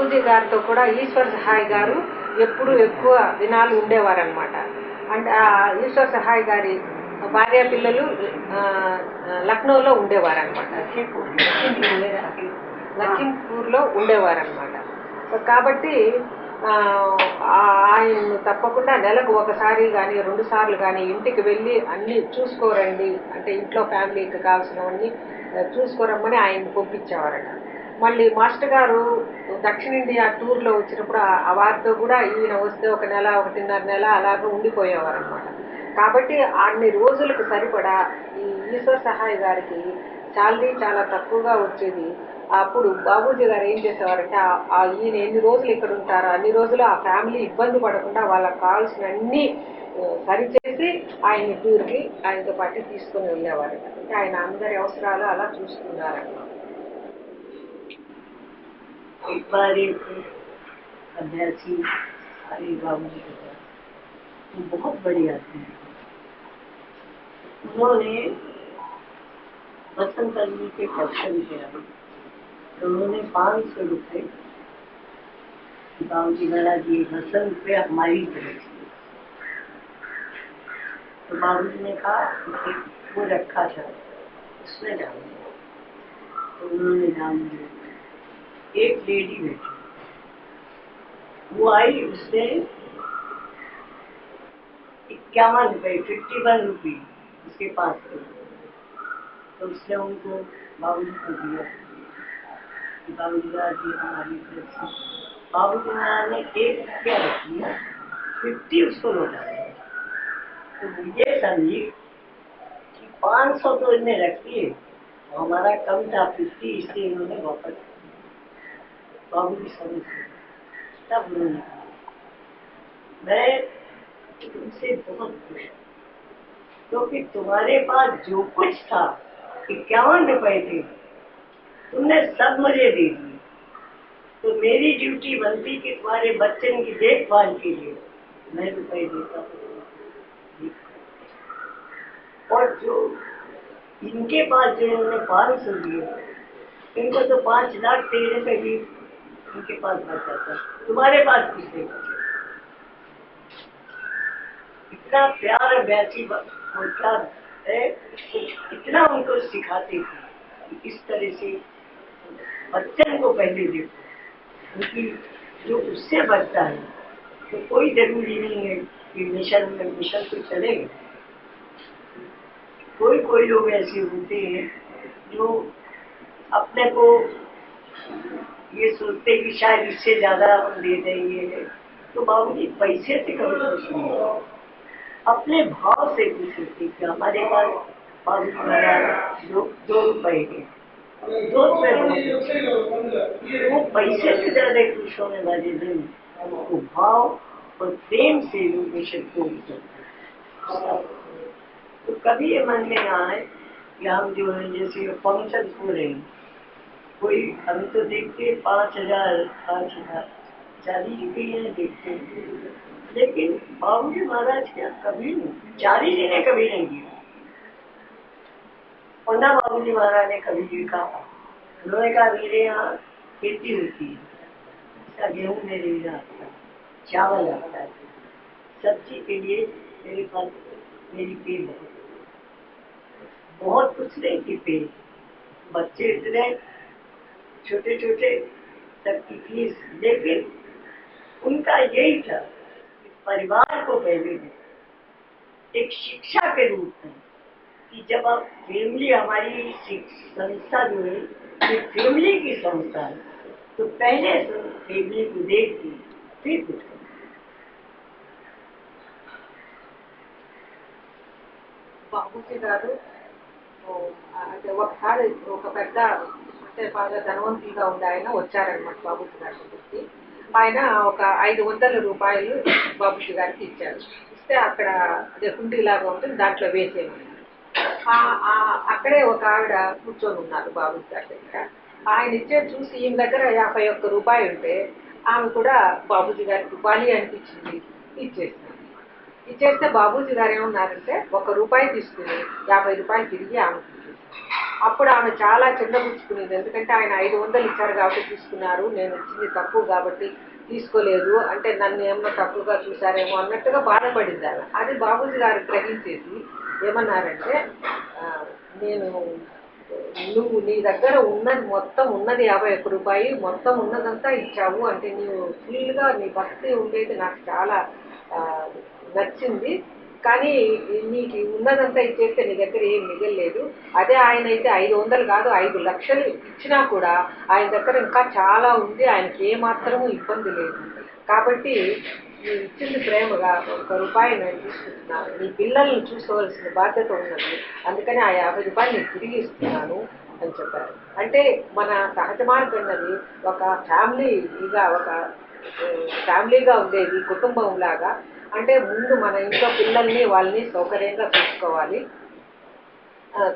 బాబూజీ గారితో కూడా ఈశ్వర్ సహాయ్ గారు ఎప్పుడు ఎక్కువ దినాలు ఉండేవారనమాట. అంటే ఈశ్వర్ సహాయ్ గారి భార్య పిల్లలు లక్నోలో ఉండేవారనమాట, లఖింపూర్లో ఉండేవారనమాట. కాబట్టి ఆయన తప్పకుండా నెలకు ఒకసారి కానీ 2 సార్లు కానీ ఇంటికి వెళ్ళి అన్నీ చూసుకోరండి, అంటే ఇంట్లో ఫ్యామిలీకి కావాల్సినవన్నీ చూసుకోరమ్మని ఆయన పంపించేవారట. మళ్ళీ మాస్టర్ గారు దక్షిణ ఇండియా టూర్లో వచ్చినప్పుడు ఆ వారితో కూడా ఈయన వస్తే 1 నెల 1.5 నెల అలాగే ఉండిపోయేవారనమాట. కాబట్టి అన్ని రోజులకు సరిపడా ఈ ఈశ్వర్ సహాయ్ గారికి శాలరీ చాలా తక్కువగా వచ్చేది. అప్పుడు బాబూజీ గారు ఏం చేసేవారంటే ఈయన ఎన్ని రోజులు ఇక్కడ ఉంటారో అన్ని రోజులు ఆ ఫ్యామిలీ ఇబ్బంది పడకుండా వాళ్ళకి కావాల్సిన అన్నీ సరిచేసి ఆయన టూర్కి ఆయనతో పాటు తీసుకొని వెళ్ళేవారు. అంటే ఆయన అందరి అవసరాలు అలా చూసుకున్నారన్నమాట. एक बार एक अभ्यासी हरि बाबू जी वो बहुत बढ़िया थे। उन्होंने वसंत पंचमी के दर्शन किया तो उन्होंने 500 रुपये बाबू जी महाराज जी वसंत पे हमारी तरफ से, तो बाबू जी ने कहा वो रखा था उसमें डाल दिया, तो उन्होंने डाल दिया। एक लेडी बैठी, वो आई, उसने 51 रुपये 51 रुपये उसके पास थे, तो उसने उनको बाबूजी को दिया। बाबूजी महाराज जी हमारी तरफ से, बाबूजी महाराज ने 1 रुपया रख लिया, 50 उसको लौटा दिया। तो ये समझी कि 500 तो इन्हें रख लिए, हमारा कम था 50, इसलिए इन्होंने वापस बाबूजी समझ तब उन्होंने कहा मैं तुमसे बहुत खुश हूँ, क्योंकि तुम्हारे पास जो कुछ था 51 रुपए थे, तुमने सब मुझे दे दिए, तो मेरी ड्यूटी बनती कि तुम्हारे बच्चन की देखभाल के लिए मैं रुपए देता हूँ। और जो इनके पास जो उन्होंने 500 दिए, इनको तो 5 लाख तेरे पे भी उनके पास बचा था, तुम्हारे पास कुछ नहीं बचा। इतना प्यार अभ्यासी होता है, इतना उनको सिखाते थे कि इस तरह से बच्चन को पहले देखो, क्योंकि जो उससे बचता है तो कोई जरूरी नहीं है कि मिशन तो चलेगा। कोई लोग ऐसे होते हैं जो अपने को ये सोचते कि शायद इससे ज्यादा दे देंगे, तो बाबूजी पैसे से कभी खुश नहीं, अपने भाव से खुश होते कि हमारे पास बाबूजी महाराज 2 रुपए के 2 रुपए, वो पैसे से ज्यादा खुश होने वाले दिन वो भाव और प्रेम से लोग मिशन को करते। तो कभी ये मन में आए कि हम जो है जैसे फंक्शन हो रहे हैं, कोई हम तो देखते 5,000 40 रुपये देखते हैं, लेकिन बाबूजी महाराज क्या कभी नहीं, 40 जी ने कभी नहीं दिया, और ना बाबूजी महाराज ने कभी देखा। उन्होंने कहा मेरे यहाँ खेती होती है, इसका गेहूँ मेरे यहाँ आता है, चावल आता है, सब्जी के लिए मेरे पास मेरी पेड़ बहुत कुछ नहीं थी, पेड़ बच्चे इतने छोटे छोटे सबकी फीस, लेकिन उनका यही था कि परिवार को पहले एक शिक्षा के रूप में कि जब आप फैमिली, हमारी संस्था जो है ये फैमिली की संस्था है, तो पहले फैमिली को देखती फिर कुछ करती। బాబూజీ గారు అంటే ఒకసారి ఒక పెద్ద అంటే బాగా ధనవంతులుగా ఉండే ఆయన వచ్చారనమాట బాబూజీ గారి దగ్గరికి. ఆయన ఒక 500 రూపాయలు బాబూజీ గారికి ఇచ్చారు. ఇస్తే అక్కడ అదే హుండీలాగా ఉంటుంది, దాంట్లో వేసేయమన్నారు. అక్కడే ఒక ఆవిడ కూర్చొని ఉన్నారు బాబూజీ గారి దగ్గర. ఆయన ఇచ్చేది చూసి ఈయన దగ్గర 51 రూపాయలు ఉంటే ఆమె కూడా బాబూజీ గారికి ఇవ్వాలి అనిపించింది, ఇచ్చేస్తే బాబూజీ గారు ఏమన్నారంటే 1 రూపాయి తీసుకుని 50 రూపాయలు తిరిగి ఆమెకి ఇచ్చేసారు. అప్పుడు ఆమె చాలా చిన్నపుచ్చుకునేది. ఎందుకంటే ఆయన 500 ఇచ్చారు కాబట్టి తీసుకున్నారు, నేను ఇచ్చింది తక్కువ కాబట్టి తీసుకోలేదు అంటే నన్ను ఏమో తక్కువగా చూసారేమో అన్నట్టుగా బాధపడింది ఆమె. అది బాబూజీ గారు గ్రహించేసి ఏమన్నారంటే, ఆ, నేను నువ్వు నీ దగ్గర ఉన్నది మొత్తం ఉన్నది 51 రూపాయి, మొత్తం ఉన్నదంతా ఇచ్చావు అంటే నీవు ఫుల్గా నీ భక్తి ఉండేది నాకు చాలా ఆ, నచ్చింది. కానీ నీకు ఉన్నదంతా ఇచ్చేస్తే నీ దగ్గర ఏం మిగలలేదు. అదే ఆయన అయితే 500 కాదు 5 లక్షలు ఇచ్చినా కూడా ఆయన దగ్గర ఇంకా చాలా ఉంది, ఆయనకి ఏ మాత్రము ఇబ్బంది లేదు. కాబట్టి నువ్వు ఇచ్చింది ప్రేమగా 1 రూపాయి నేను తీసుకుంటున్నాను, నీ పిల్లల్ని చూసుకోవాల్సిన బాధ్యత ఉన్నది, అందుకని ఆ 50 రూపాయలు నేను తిరిగి ఇస్తున్నాను అని చెప్పారు. అంటే మన సహజ మార్గం అన్నది ఒక ఫ్యామిలీగా ఉండేది, కుటుంబం లాగా. అంటే ముందు మన ఇంట్లో పిల్లల్ని వాళ్ళని సౌకర్యంగా చూసుకోవాలి,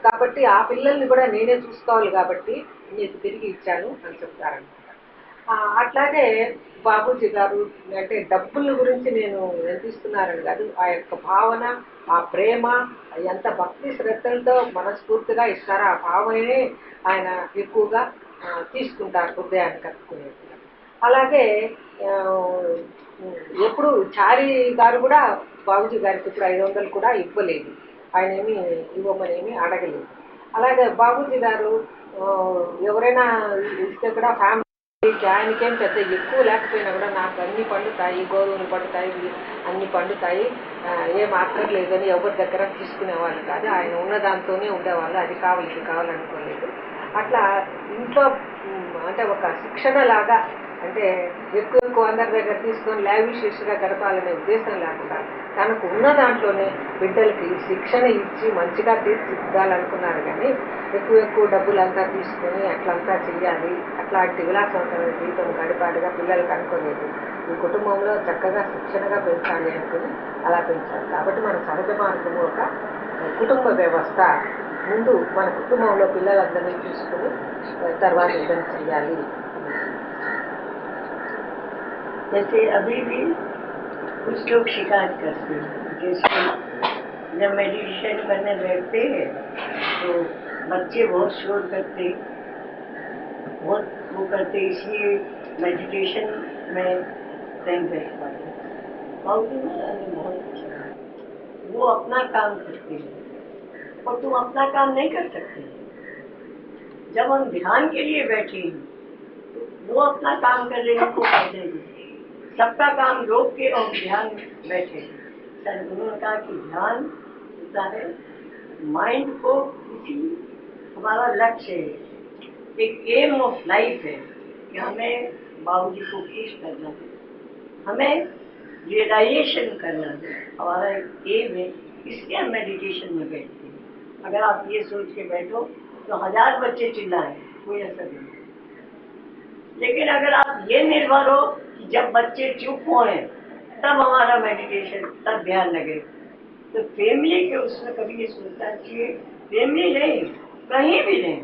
కాబట్టి ఆ పిల్లల్ని కూడా నేనే చూసుకోవాలి కాబట్టి నీకు తిరిగి ఇచ్చాను అని చెప్తారనమాట. అట్లాగే బాబూజీ గారు అంటే డబ్బుల గురించి నేను ఎంత ఇస్తున్నారని కాదు, ఆ యొక్క భావన, ఆ ప్రేమ, ఎంత భక్తి శ్రద్ధలతో మనస్ఫూర్తిగా ఇస్తారో ఆ భావనే ఆయన ఎక్కువగా తీసుకుంటారు హృదయాన్ని కట్టుకునేది. అలాగే ఆ, ఎప్పుడు చారి గారు కూడా బాబూజీ గారికి ఇప్పుడు 500 కూడా ఇవ్వలేదు, ఆయన ఏమి ఇవ్వమనేమి అడగలేదు. అలాగే బాబూజీ గారు ఎవరైనా ఇస్తే కూడా ఫ్యామిలీ ఆయనకేం పెద్ద ఎక్కువ లేకపోయినా కూడా నాకు అన్ని పండుతాయి, గోధుమలు పండుతాయి, అన్ని పండుతాయి, ఏం అక్కర్లేదని ఎవరి దగ్గర తీసుకునేవాళ్ళు కాదు. ఆయన ఉన్న దాంతోనే ఉండేవాళ్ళు, అది కావాలి ఇది కావాలనుకోలేదు. అట్లా ఇంట్లో అంటే ఒక శిక్షణ లాగా, అంటే ఎక్కువ అందరి దగ్గర తీసుకొని లావిషియస్గా గడపాలనే ఉద్దేశం లేకుండా తనకు ఉన్న దాంట్లోనే బిడ్డలకి శిక్షణ ఇచ్చి మంచిగా తీర్చిదిద్దాలనుకున్నారు. కానీ ఎక్కువ డబ్బులంతా తీసుకొని అట్లంతా చెయ్యాలి, అట్లాంటి విలాసవంతమైన జీవితం గడిపాడుగా పిల్లలకు అనుకోలేదు. ఈ కుటుంబంలో చక్కగా శిక్షణగా పెంచాలి అనుకుని అలా పెంచాలి. కాబట్టి మన సహజ మార్గము ఒక కుటుంబ వ్యవస్థ. ముందు మన కుటుంబంలో పిల్లలందరినీ చూసుకుని తర్వాత ఏదైనా చెయ్యాలి. जैसे अभी भी कुछ लोग शिकायत करते हैं, जैसे जब मेडिटेशन करने बैठते हैं तो बच्चे बहुत शोर करते, बहुत वो करते, इसलिए मेडिटेशन में नहीं बैठ पाते। बहुत अच्छा, वो अपना काम करते हैं और तुम अपना काम नहीं कर सकते। जब हम ध्यान के लिए बैठे हैं तो वो अपना काम कर रहे हैं, वो कर देंगे, सबका काम रोक के और ध्यान बैठे। सर उन्होंने कहा कि ध्यान होता है माइंड को किसी हमारा लक्ष्य है, एक एम ऑफ लाइफ है कि हमें बाबूजी को खुश करना है, हमें रियलाइजेशन करना है, हमारा एक एम है, इसलिए हम मेडिटेशन में बैठते हैं। अगर आप ये सोच के बैठो तो 1000 बच्चे चिल्लाएं, कोई असर नहीं। लेकिन अगर आप ये निर्भर हो कि जब बच्चे चुप होए तब हमारा मेडिटेशन, तब ध्यान लगे, तो फैमिली के उसमें कभी ये सोचना चाहिए, फैमिली नहीं कहीं भी नहीं,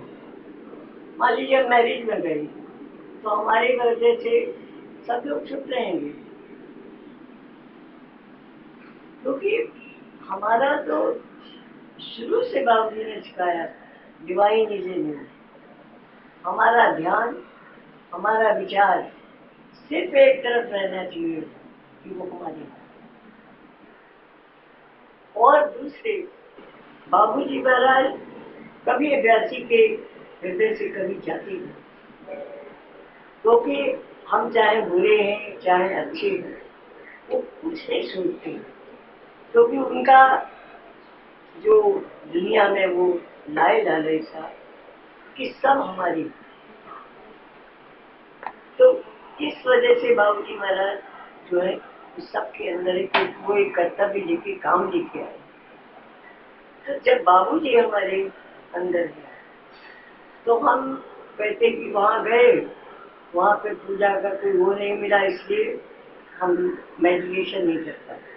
मान लीजिए मैरिज में गई तो हमारी वजह से सब लोग चुप रहेंगे, क्योंकि हमारा तो शुरू से बाबूजी ने सिखाया डिवाइन इज इन यू। हमारा ध्यान, हमारा विचार सिर्फ एक तरफ रहना चाहिए कि वो हमारी, और दूसरे बाबूजी महाराज कभी अभ्यासी के हृदय से कभी जाते नहीं, क्योंकि हम चाहे बुरे हैं चाहे अच्छे हैं वो कुछ नहीं सोचते, क्योंकि उनका जो दुनिया में वो लाए डाले था कि सब हमारी, तो इस वजह से बाबूजी महाराज जो है सबके अंदर वो एक कर्तव्य लेके काम लेके आए। तो जब बाबूजी हमारे अंदर है तो हम कहते कि वहाँ गए, वहाँ पे पूजा का कोई वो नहीं मिला, इसलिए हम मेडिटेशन नहीं कर पाते।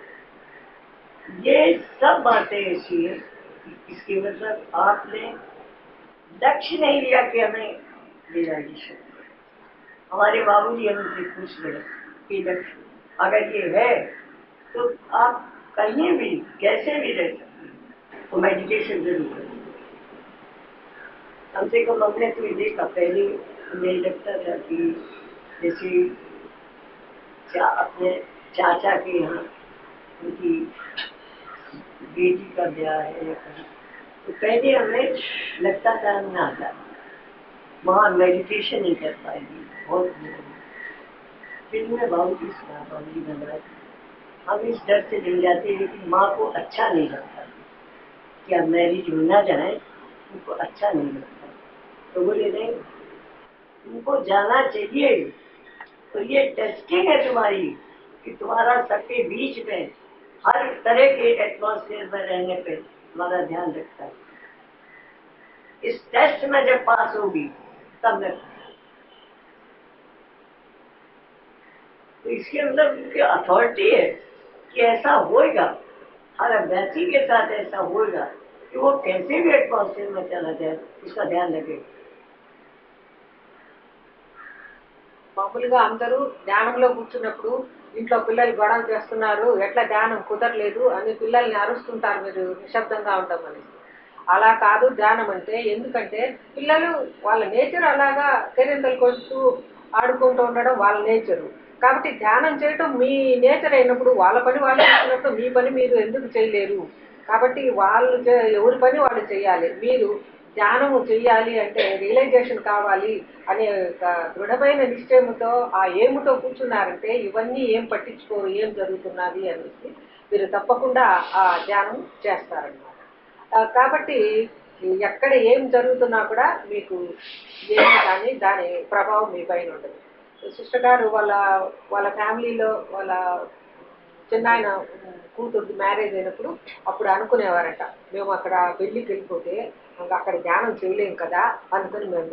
ये सब बातें ऐसी है, इसके मतलब आपने लक्ष्य नहीं लिया कि हमें रियलाइजेशन। हमारे बाबूजी हमसे पूछ रहे कि लक्ष्य अगर ये है तो आप कहीं भी कैसे भी रह सकते हैं, तो मेडिटेशन जरूर करें। कम से कम हमने तो ये देखा, पहले मुझे लगता था कि जैसे अपने चाचा के यहाँ उनकी बेटी का ब्याह है या कहीं, तो पहले हमें लगता था हम ना आता, वहाँ मेडिटेशन नहीं कर पाएगी, बहुत दूर है। फिर मैं बाबूजी सुना, बाबूजी बनाए, हम इस डर से मिल जाते हैं लेकिन माँ को अच्छा नहीं लगता कि अब मैरिज हो ना जाए, उनको अच्छा नहीं लगता। तो बोले नहीं, उनको जाना चाहिए, तो ये टेस्टिंग है तुम्हारी कि तुम्हारा सबके बीच में हर तरह के एटमॉस्फेयर में रहने पे तुम्हारा ध्यान रखता है। इस टेस्ट में जब पास होगी तब मैं, तो इसके अंदर उनकी अथॉरिटी है कि ऐसा होएगा, हर अभ्यर्थी के साथ ऐसा होएगा कि वो कैसे भी एटमॉस्फेयर में चला जाए उसका ध्यान रखे। మామూలుగా అందరూ ధ్యానంలో కూర్చున్నప్పుడు ఇంట్లో పిల్లలు గొడవ చేస్తున్నారు, ఎట్లా ధ్యానం కుదరలేదు అని పిల్లల్ని అరుస్తుంటారు మీరు నిశ్శబ్దంగా ఉండమని. అలా కాదు ధ్యానం అంటే. ఎందుకంటే పిల్లలు వాళ్ళ నేచర్ అలాగా కేరింతలు కొడుతూ ఆడుకుంటూ ఉండడం వాళ్ళ నేచరు. కాబట్టి ధ్యానం చేయటం మీ నేచర్ అయినప్పుడు వాళ్ళ పని వాళ్ళు చేసినప్పుడు మీ పని మీరు ఎందుకు చేయలేరు? కాబట్టి వాళ్ళు ఎవరి పని వాళ్ళు చేయాలి. మీరు ధ్యానము చెయ్యాలి అంటే రియలైజేషన్ కావాలి అనే ఒక దృఢమైన నిశ్చయముతో ఆ ఏముతో కూర్చున్నారంటే ఇవన్నీ ఏం పట్టించుకోరు, ఏం జరుగుతున్నది అనేసి మీరు తప్పకుండా ఆ ధ్యానం చేస్తారన్నమాట. కాబట్టి ఎక్కడ ఏం జరుగుతున్నా కూడా మీకు ఏమి కానీ దాని ప్రభావం మీ పైన ఉండదు. సిస్టర్ గారు వాళ్ళ వాళ్ళ ఫ్యామిలీలో వాళ్ళ చిన్నాయన కూతురు మ్యారేజ్ అయినప్పుడు అప్పుడు అనుకునేవారట, మేము అక్కడ పెళ్ళికి వెళ్ళిపోతే ఇంకా అక్కడ ధ్యానం చేయలేం కదా, అందుకని మేము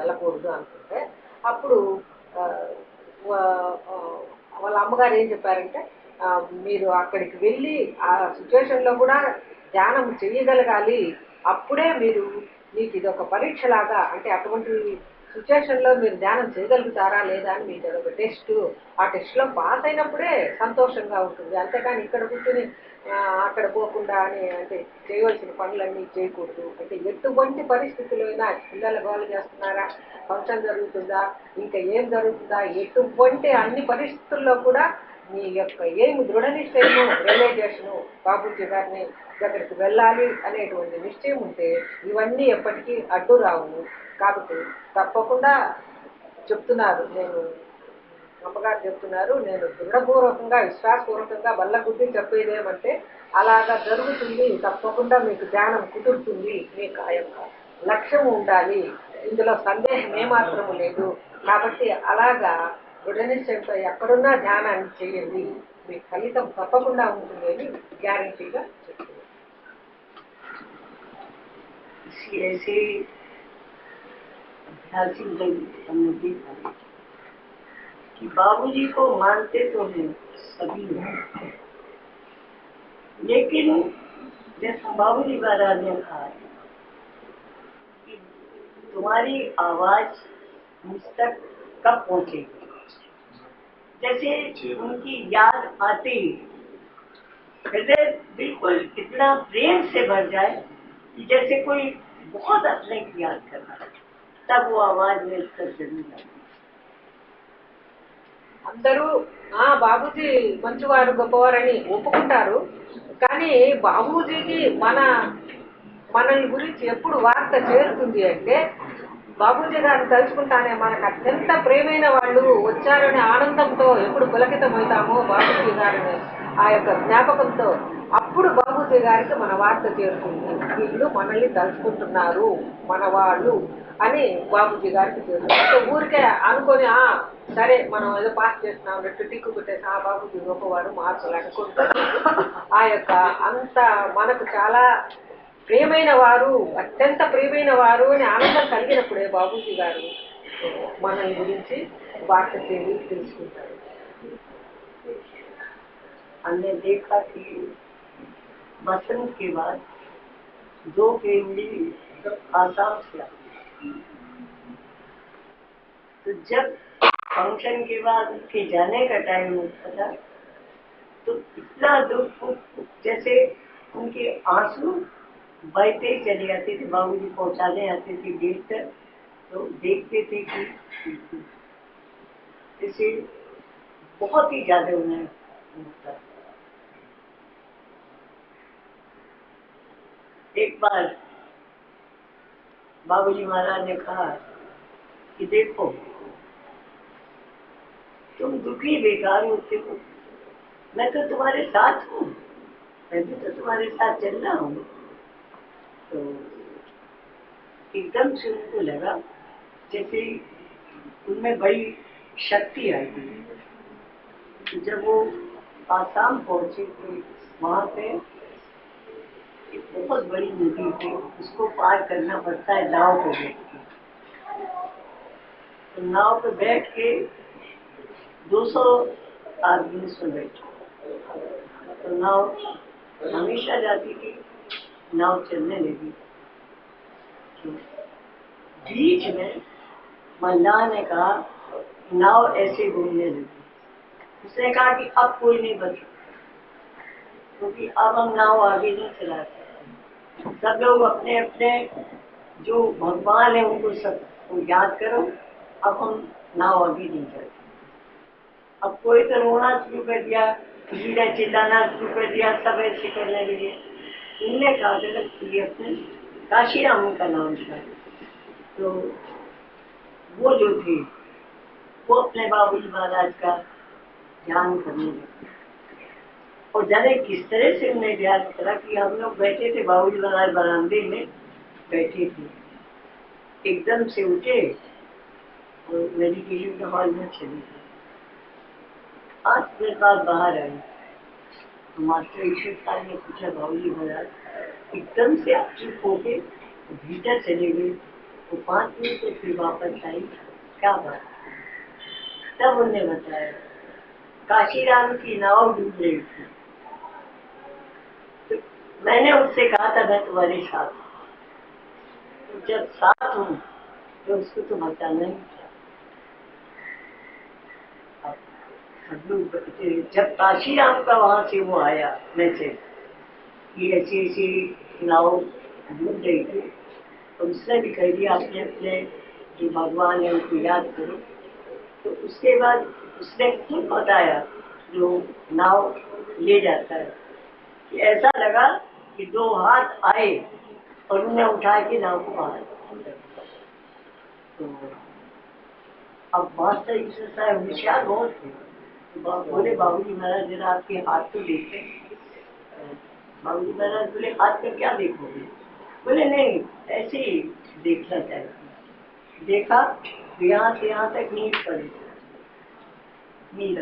వెళ్ళకూడదు అనుకుంటే అప్పుడు ఆ, వా- ఆ, వాళ్ళ అమ్మగారు ఏం చెప్పారంటే, మీరు అక్కడికి వెళ్ళి ఆ సిచ్యువేషన్లో కూడా ధ్యానం చేయగలగాలి, అప్పుడే మీరు మీకు ఇది ఒక పరీక్షలాగా, అంటే అటువంటి సిచ్యువేషన్లో మీరు ధ్యానం చేయగలుగుతారా లేదా అని మీకు అదొక టెస్ట్, ఆ టెస్ట్లో పాస్ అయినప్పుడే సంతోషంగా ఉంటుంది. అంతేకాని ఇక్కడ కూర్చొని అక్కడ పోకుండా అని అంటే చేయవలసిన పనులన్నీ చేయకూడదు. అంటే ఎటువంటి పరిస్థితుల్లో అయినా పిల్లలు గోలు చేస్తున్నారా, ఫంక్షన్ జరుగుతుందా, ఇంకా ఏం జరుగుతుందా, ఎటువంటి అన్ని పరిస్థితుల్లో కూడా మీ యొక్క ఏమి దృఢ నిశ్చయము, రియలైజేషను, బాబూజీ గారిని దగ్గరికి వెళ్ళాలి అనేటువంటి నిశ్చయం ఉంటే ఇవన్నీ ఎప్పటికీ అడ్డు రావు. కాబట్టి తప్పకుండా చెప్తున్నారు, నేను అమ్మగారు చెప్తున్నారు, నేను దృఢపూర్వకంగా విశ్వాసపూర్వకంగా బల్లగుద్ది చెప్పేదేమంటే అలాగా జరుగుతుంది, తప్పకుండా మీకు ధ్యానం కుదురుతుంది, మీకు ఆ యొక్క లక్ష్యం ఉండాలి, ఇందులో సందేహం ఏమాత్రము లేదు. కాబట్టి అలాగా దృఢ నిశ్చయంతో ఎక్కడున్నా ధ్యానాన్ని చేయండి, మీ ఫలితం తప్పకుండా ఉంటుంది అని గ్యారంటీగా చెప్తున్నారు. ऐसे अभ्यासी जब हमने देखा कि बाबूजी को मानते तो हैं सभी लोग, लेकिन जैसा बाबूजी महाराज ने कहा कि तुम्हारी आवाज मुझ तक कब पहुंचेगी, जैसे उनकी याद आते ही हृदय बिल्कुल इतना प्रेम से भर जाए कि जैसे कोई बहुत अपने की याद कर रहा है, तब वो आवाज मेरे तक जरूर आती। అందరూ బాబూజీ మంచివారు గొప్పవారని ఒప్పుకుంటారు, కానీ బాబూజీకి మనల్ని గురించి ఎప్పుడు వార్త చేరుతుంది అంటే బాబూజీ గారిని తలుచుకుంటానే మనకు అత్యంత ప్రేమైన వాళ్ళు వచ్చారనే ఆనందంతో ఎప్పుడు పులకితమవుతామో బాబూజీ గారిని ఆ యొక్క జ్ఞాపకంతో, అప్పుడు బాబూజీ గారికి మన వార్త చేరుతుంది, వీళ్ళు మనల్ని తలుచుకుంటున్నారు మన వాళ్ళు అని బాబూజీ గారికి చేరుతుంది. ఊరికే అనుకొని సరే మనం ఏదో పాస్ చేస్తున్నాం అన్నట్టు టిక్కు పెట్టేసి బాబూజీ గొప్పవారు మార్పులు అనుకుంటూ ఆ యొక్క అంత మనకు చాలా ప్రియమైన వారు, అత్యంత ప్రియమైన వారు అని ఆనందం కలిగినప్పుడే బాబూజీ గారు మనల్ని గురించి వార్త చేసి తెలుసుకుంటారు. हमने देखा कि बसंत के बाद 2 फैमिली आसाम से आती, तो जब फंक्शन के बाद उनके जाने का टाइम होता था तो इतना दुख, जैसे उनके आंसू बहते ही चले जाते थे। बाबूजी पहुंचाने आते थे गेट तक, तो देखते थे कि इसे बहुत ही ज्यादा उन्हें होता। एक बार बाबूजी महाराज ने कहा कि देखो, तुम दुखी बेकार होते हो, मैं तो तुम्हारे साथ हूँ, मैं भी तो तुम्हारे साथ चल रहा हूँ। तो एकदम से उनको लगा जैसे उनमें बड़ी शक्ति आई थी। तो जब वो आसाम पहुंचे तो वहां पे एक बहुत बड़ी नदी थी, उसको पार करना पड़ता है नाव पे बैठ के। तो नाव पे बैठ के 200 आदमी उसमें बैठे। तो नाव हमेशा जाती थी, नाव चलने लगी। तो बीच में मल्लाह ने कहा, नाव ऐसे घूमने लगी। उसने कहा कि अब कोई नहीं बच सकता, क्योंकि अब हम नाव आगे नहीं चला सकते। सब लोग अपने अपने जो भगवान है उनको सब याद करो, अब हम नाव आगे नहीं चल सकते। अब कोई तो रोना शुरू कर दिया, किसी ने चिल्लाना शुरू कर दिया, सब ऐसे करने लगे। उनने कहा कि अपने काशीराम का नाम था। तो वो जो थे वो अपने बाबूजी महाराज का ध्यान करने लगे। और जाने किस तरह से उन्हें ध्यान करा कि हम लोग बैठे थे, बाबूजी महाराज बरामदे में बैठे थे, एकदम से उठे और मेडिटेशन के हॉल में चले गए। 8 मिनट बाद बाहर आए तो मास्टर ईश्वर साहब ने पूछा, बाबूजी महाराज एकदम से आप चुप हो गए, भीतर चले गए, तो 5 मिनट से फिर वापस आई, क्या बात? तब उन्होंने बताया काशीराम की नाव डूब रही थी। तो मैंने उससे कहा था मैं तुम्हारे साथ, तो जब साथ हूँ तो उसको तो बचाना ही था। जब काशीराम का वहां से वो आया मैसेज ये ऐसी ऐसी नाव डूब रही थी, तो उसने भी कह दिया अपने अपने जो भगवान है उनको याद करो। तो उसके बाद उसने खुद बताया जो नाव ले जाता है कि ऐसा लगा कि 2 हाथ आए और उन्हें उठा के नाव को बाहर। तो अब मास्टर ईश्वर साहब होशियार बहुत थे। तो बोले बाबूजी महाराज जरा आपके हाथ को देखे। बाबूजी महाराज बोले हाथ में क्या देखोगे? बोले नहीं ऐसे ही देखना चाहिए। देखा तो यहाँ से यहाँ तक नींद पड़ी, नींद।